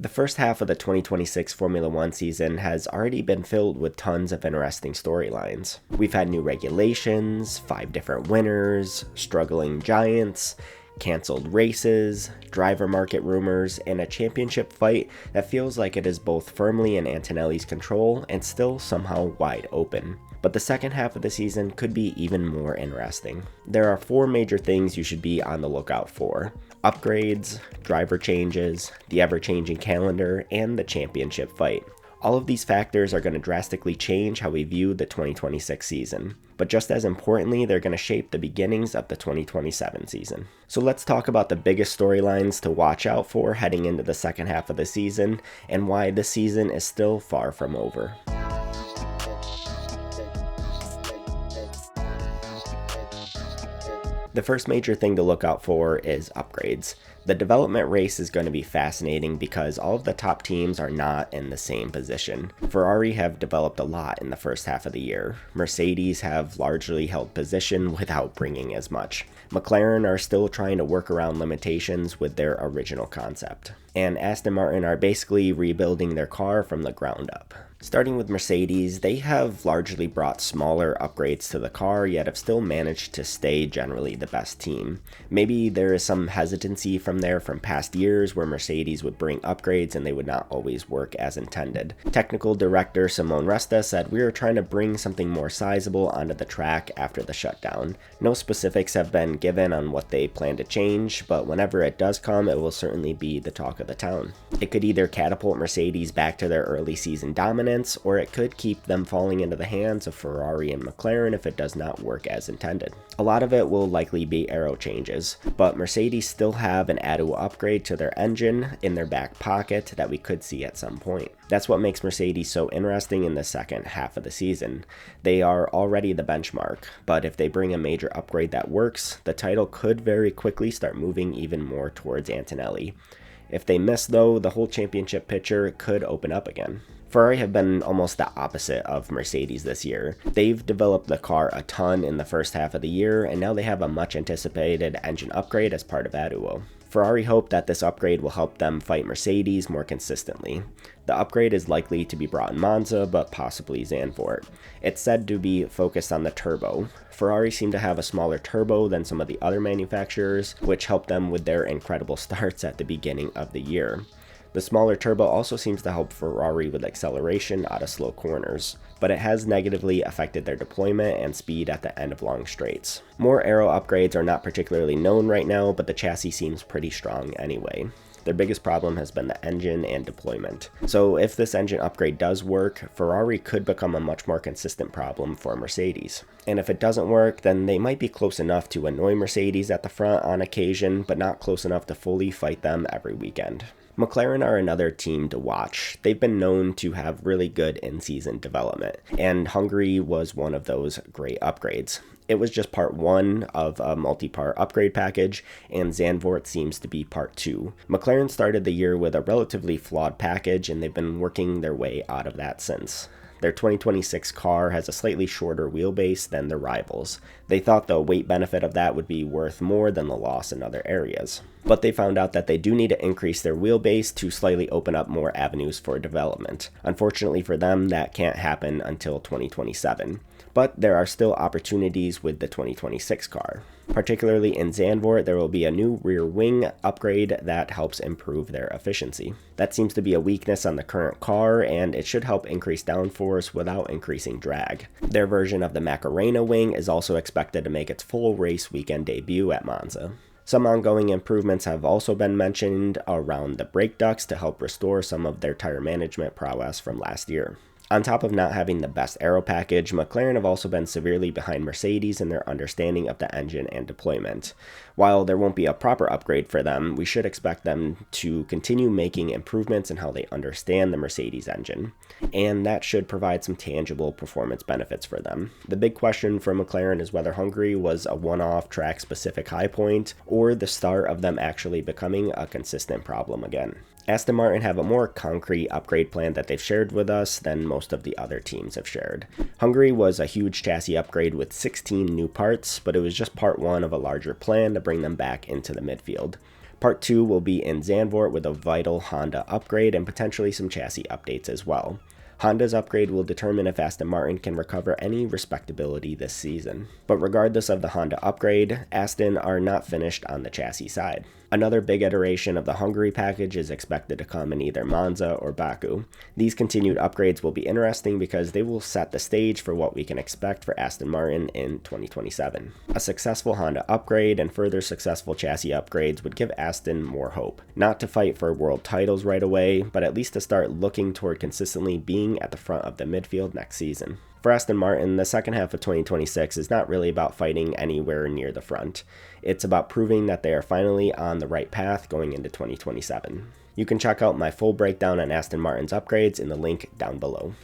The first half of the 2026 Formula One season has already been filled with tons of interesting storylines. We've had new regulations, 5 different winners, struggling giants, canceled races, driver market rumors, and a championship fight that feels like it is both firmly in Antonelli's control and still somehow wide open. But the second half of the season could be even more interesting. There are 4 major things you should be on the lookout for: upgrades, driver changes, the ever-changing calendar, and the championship fight. All of these factors are going to drastically change how we view the 2026 season. But just as importantly, they're going to shape the beginnings of the 2027 season. So let's talk about the biggest storylines to watch out for heading into the second half of the season, and why this season is still far from over. The first major thing to look out for is upgrades. The development race is going to be fascinating because all of the top teams are not in the same position. Ferrari have developed a lot in the first half of the year. Mercedes have largely held position without bringing as much. McLaren are still trying to work around limitations with their original concept. And Aston Martin are basically rebuilding their car from the ground up. Starting with Mercedes, they have largely brought smaller upgrades to the car, yet have still managed to stay generally the best team. Maybe there is some hesitancy from past years where Mercedes would bring upgrades and they would not always work as intended. Technical director Simone Resta said, "We are trying to bring something more sizable onto the track after the shutdown." No specifics have been given on what they plan to change, but whenever it does come, it will certainly be the talk of the town. It could either catapult Mercedes back to their early season dominance, or it could keep them falling into the hands of Ferrari and McLaren if it does not work as intended. A lot of it will likely be aero changes, but Mercedes still have an added upgrade to their engine in their back pocket that we could see at some point. That's what makes Mercedes so interesting in the second half of the season. They are already the benchmark, but if they bring a major upgrade that works, the title could very quickly start moving even more towards Antonelli. If they miss though, the whole championship picture could open up again. Ferrari have been almost the opposite of Mercedes this year. They've developed the car a ton in the first half of the year, and now they have a much anticipated engine upgrade as part of that duo. Ferrari hope that this upgrade will help them fight Mercedes more consistently. The upgrade is likely to be brought in Monza, but possibly Zandvoort. It's said to be focused on the turbo. Ferrari seem to have a smaller turbo than some of the other manufacturers, which helped them with their incredible starts at the beginning of the year. The smaller turbo also seems to help Ferrari with acceleration out of slow corners, but it has negatively affected their deployment and speed at the end of long straights. More aero upgrades are not particularly known right now, but the chassis seems pretty strong anyway. Their biggest problem has been the engine and deployment. So if this engine upgrade does work, Ferrari could become a much more consistent problem for Mercedes. And if it doesn't work, then they might be close enough to annoy Mercedes at the front on occasion, but not close enough to fully fight them every weekend. McLaren are another team to watch. They've been known to have really good in-season development, and Hungary was one of those great upgrades. It was just part 1 of a multi-part upgrade package, and Zandvoort seems to be part 2. McLaren started the year with a relatively flawed package, and they've been working their way out of that since. Their 2026 car has a slightly shorter wheelbase than their rivals. They thought the weight benefit of that would be worth more than the loss in other areas. But they found out that they do need to increase their wheelbase to slightly open up more avenues for development. Unfortunately for them, that can't happen until 2027. But there are still opportunities with the 2026 car. Particularly in Zandvoort, there will be a new rear wing upgrade that helps improve their efficiency. That seems to be a weakness on the current car, and it should help increase downforce without increasing drag. Their version of the Macarena wing is also expected to make its full race weekend debut at Monza. Some ongoing improvements have also been mentioned around the brake ducts to help restore some of their tire management prowess from last year. On top of not having the best aero package, McLaren have also been severely behind Mercedes in their understanding of the engine and deployment. While there won't be a proper upgrade for them, we should expect them to continue making improvements in how they understand the Mercedes engine, and that should provide some tangible performance benefits for them. The big question for McLaren is whether Hungary was a one-off track-specific high point, or the start of them actually becoming a consistent problem again. Aston Martin have a more concrete upgrade plan that they've shared with us than most of the other teams have shared. Hungary was a huge chassis upgrade with 16 new parts, but it was just part 1 of a larger plan to bring them back into the midfield. Part 2 will be in Zandvoort with a vital Honda upgrade and potentially some chassis updates as well. Honda's upgrade will determine if Aston Martin can recover any respectability this season. But regardless of the Honda upgrade, Aston are not finished on the chassis side. Another big iteration of the Hungary package is expected to come in either Monza or Baku. These continued upgrades will be interesting because they will set the stage for what we can expect for Aston Martin in 2027. A successful Honda upgrade and further successful chassis upgrades would give Aston more hope. Not to fight for world titles right away, but at least to start looking toward consistently being at the front of the midfield next season. For Aston Martin, the second half of 2026 is not really about fighting anywhere near the front. It's about proving that they are finally on the right path going into 2027. You can check out my full breakdown on Aston Martin's upgrades in the link down below.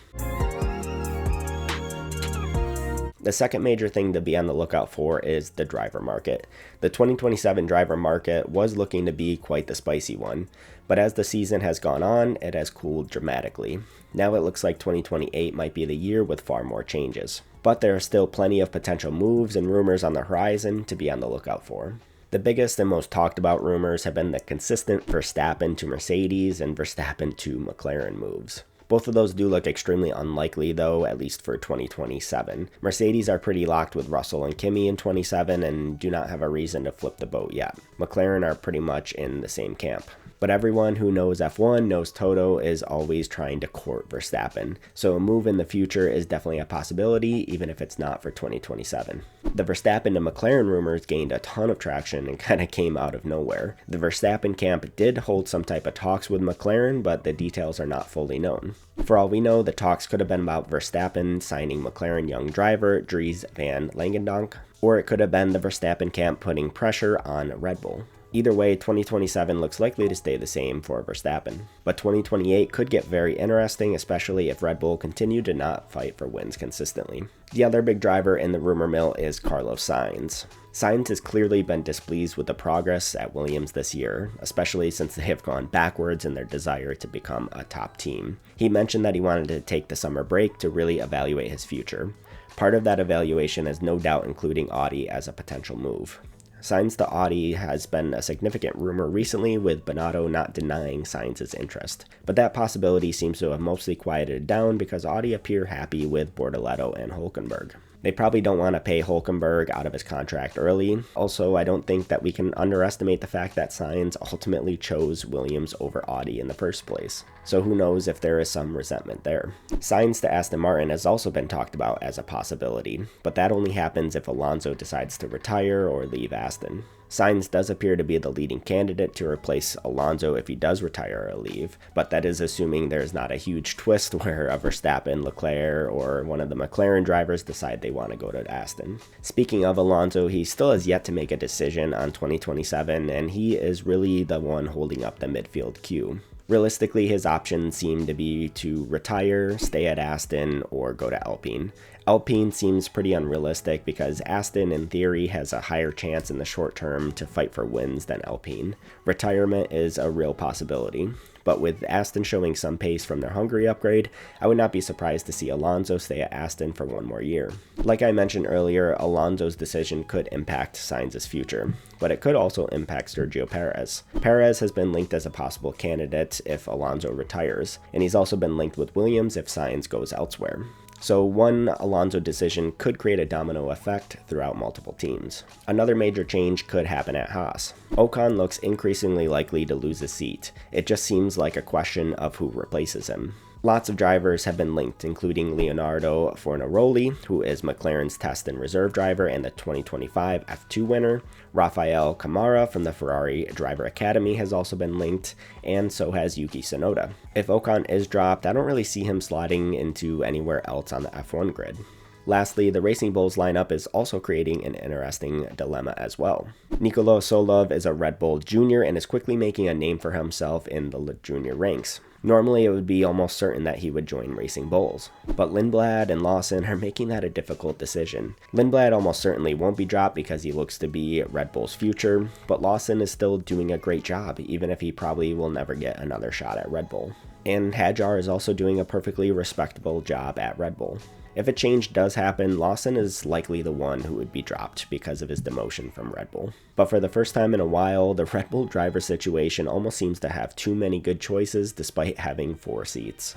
The second major thing to be on the lookout for is the driver market. The 2027 driver market was looking to be quite the spicy one, but as the season has gone on, it has cooled dramatically. Now it looks like 2028 might be the year with far more changes. But there are still plenty of potential moves and rumors on the horizon to be on the lookout for. The biggest and most talked about rumors have been the consistent Verstappen to Mercedes and Verstappen to McLaren moves. Both of those do look extremely unlikely though, at least for 2027. Mercedes are pretty locked with Russell and Kimi in 27 and do not have a reason to flip the boat yet. McLaren are pretty much in the same camp. But everyone who knows F1 knows Toto is always trying to court Verstappen, so a move in the future is definitely a possibility, even if it's not for 2027. The Verstappen to McLaren rumors gained a ton of traction and kind of came out of nowhere. The Verstappen camp did hold some type of talks with McLaren, but the details are not fully known. For all we know, the talks could have been about Verstappen signing McLaren young driver Dries van Langendonk, or it could have been the Verstappen camp putting pressure on Red Bull. Either way, 2027 looks likely to stay the same for Verstappen. But 2028 could get very interesting, especially if Red Bull continue to not fight for wins consistently. The other big driver in the rumor mill is Carlos Sainz. Sainz has clearly been displeased with the progress at Williams this year, especially since they have gone backwards in their desire to become a top team. He mentioned that he wanted to take the summer break to really evaluate his future. Part of that evaluation is no doubt including Audi as a potential move. Sainz to Audi has been a significant rumor recently, with Binotto not denying Sainz's interest. But that possibility seems to have mostly quieted down because Audi appear happy with Bortoleto and Hülkenberg. They probably don't want to pay Hülkenberg out of his contract early. Also, I don't think that we can underestimate the fact that Sainz ultimately chose Williams over Audi in the first place. So who knows if there is some resentment there. Sainz to Aston Martin has also been talked about as a possibility, but that only happens if Alonso decides to retire or leave Aston. Sainz does appear to be the leading candidate to replace Alonso if he does retire or leave, but that is assuming there's not a huge twist where a Verstappen, Leclerc, or one of the McLaren drivers decide they want to go to Aston. Speaking of Alonso, he still has yet to make a decision on 2027, and he is really the one holding up the midfield queue. Realistically, his options seem to be to retire, stay at Aston, or go to Alpine. Alpine seems pretty unrealistic because Aston in theory has a higher chance in the short term to fight for wins than Alpine. Retirement is a real possibility, but with Aston showing some pace from their Hungary upgrade, I would not be surprised to see Alonso stay at Aston for one more year. Like I mentioned earlier, Alonso's decision could impact Sainz's future, but it could also impact Sergio Perez. Perez has been linked as a possible candidate if Alonso retires, and he's also been linked with Williams if Sainz goes elsewhere. So one Alonso decision could create a domino effect throughout multiple teams. Another major change could happen at Haas. Ocon looks increasingly likely to lose his seat. It just seems like a question of who replaces him. Lots of drivers have been linked, including Leonardo Fornaroli, who is McLaren's test and reserve driver and the 2025 F2 winner. Rafael Camara from the Ferrari Driver Academy has also been linked, and so has Yuki Tsunoda. If Ocon is dropped, I don't really see him slotting into anywhere else on the F1 grid. Lastly, the Racing Bulls lineup is also creating an interesting dilemma as well. Nicola Solov is a Red Bull junior and is quickly making a name for himself in the junior ranks. Normally, it would be almost certain that he would join Racing Bulls, but Lindblad and Lawson are making that a difficult decision. Lindblad almost certainly won't be dropped because he looks to be Red Bull's future, but Lawson is still doing a great job, even if he probably will never get another shot at Red Bull. And Hadjar is also doing a perfectly respectable job at Red Bull. If a change does happen, Lawson is likely the one who would be dropped because of his demotion from Red Bull. But for the first time in a while, the Red Bull driver situation almost seems to have too many good choices despite having 4 seats.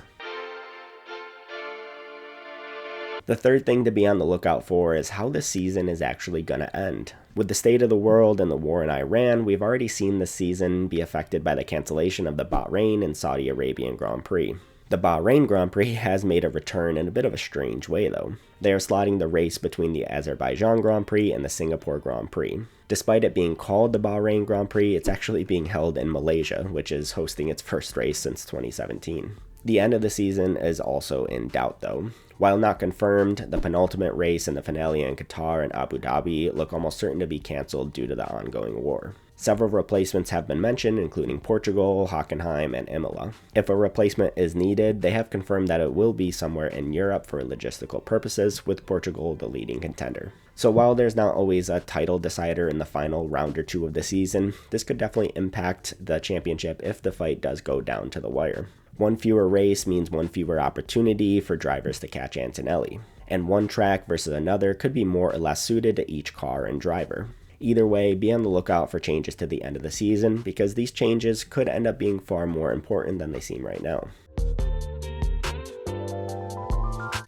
The third thing to be on the lookout for is how the season is actually going to end. With the state of the world and the war in Iran, we've already seen the season be affected by the cancellation of the Bahrain and Saudi Arabian Grand Prix. The Bahrain Grand Prix has made a return in a bit of a strange way though. They are slotting the race between the Azerbaijan Grand Prix and the Singapore Grand Prix. Despite it being called the Bahrain Grand Prix, it's actually being held in Malaysia, which is hosting its first race since 2017. The end of the season is also in doubt though. While not confirmed, the penultimate race and the finale in Qatar and Abu Dhabi look almost certain to be cancelled due to the ongoing war. Several replacements have been mentioned, including Portugal, Hockenheim, and Imola. If a replacement is needed, they have confirmed that it will be somewhere in Europe for logistical purposes, with Portugal the leading contender. So while there's not always a title decider in the final round or two of the season, this could definitely impact the championship if the fight does go down to the wire. One fewer race means one fewer opportunity for drivers to catch Antonelli, and one track versus another could be more or less suited to each car and driver. Either way, be on the lookout for changes to the end of the season, because these changes could end up being far more important than they seem right now.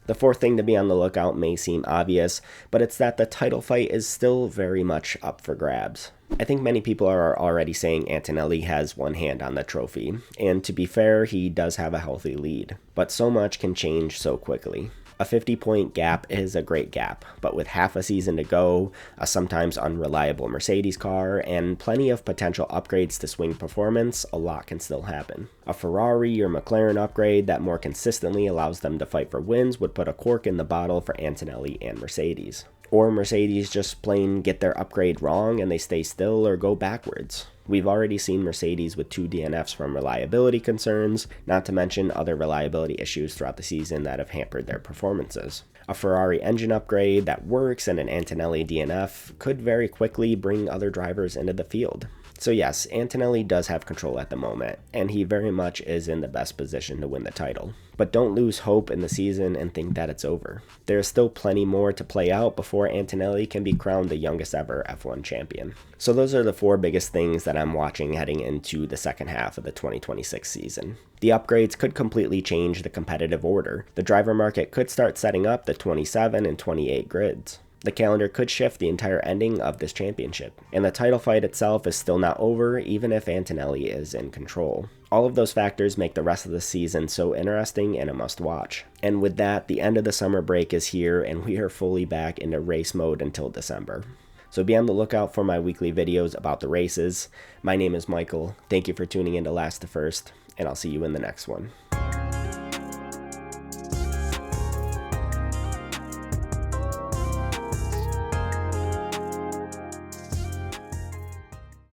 The fourth thing to be on the lookout may seem obvious, but it's that the title fight is still very much up for grabs. I think many people are already saying Antonelli has one hand on the trophy, and to be fair, he does have a healthy lead, but so much can change so quickly. A 50-point gap is a great gap, but with half a season to go, a sometimes unreliable Mercedes car, and plenty of potential upgrades to swing performance, a lot can still happen. A Ferrari or McLaren upgrade that more consistently allows them to fight for wins would put a cork in the bottle for Antonelli and Mercedes. Or Mercedes just plain get their upgrade wrong and they stay still or go backwards. We've already seen Mercedes with 2 DNFs from reliability concerns, not to mention other reliability issues throughout the season that have hampered their performances. A Ferrari engine upgrade that works and an Antonelli DNF could very quickly bring other drivers into the field. So yes, Antonelli does have control at the moment, and he very much is in the best position to win the title. But don't lose hope in the season and think that it's over. There is still plenty more to play out before Antonelli can be crowned the youngest ever F1 champion. So those are the 4 biggest things that I'm watching heading into the second half of the 2026 season. The upgrades could completely change the competitive order. The driver market could start setting up the 27 and 28 grids. The calendar could shift the entire ending of this championship, and the title fight itself is still not over even if Antonelli is in control. All of those factors make the rest of the season so interesting and a must-watch. And with that, the end of the summer break is here, and we are fully back into race mode until December. So be on the lookout for my weekly videos about the races. My name is Michael. Thank you for tuning in to Last to First, and I'll see you in the next one.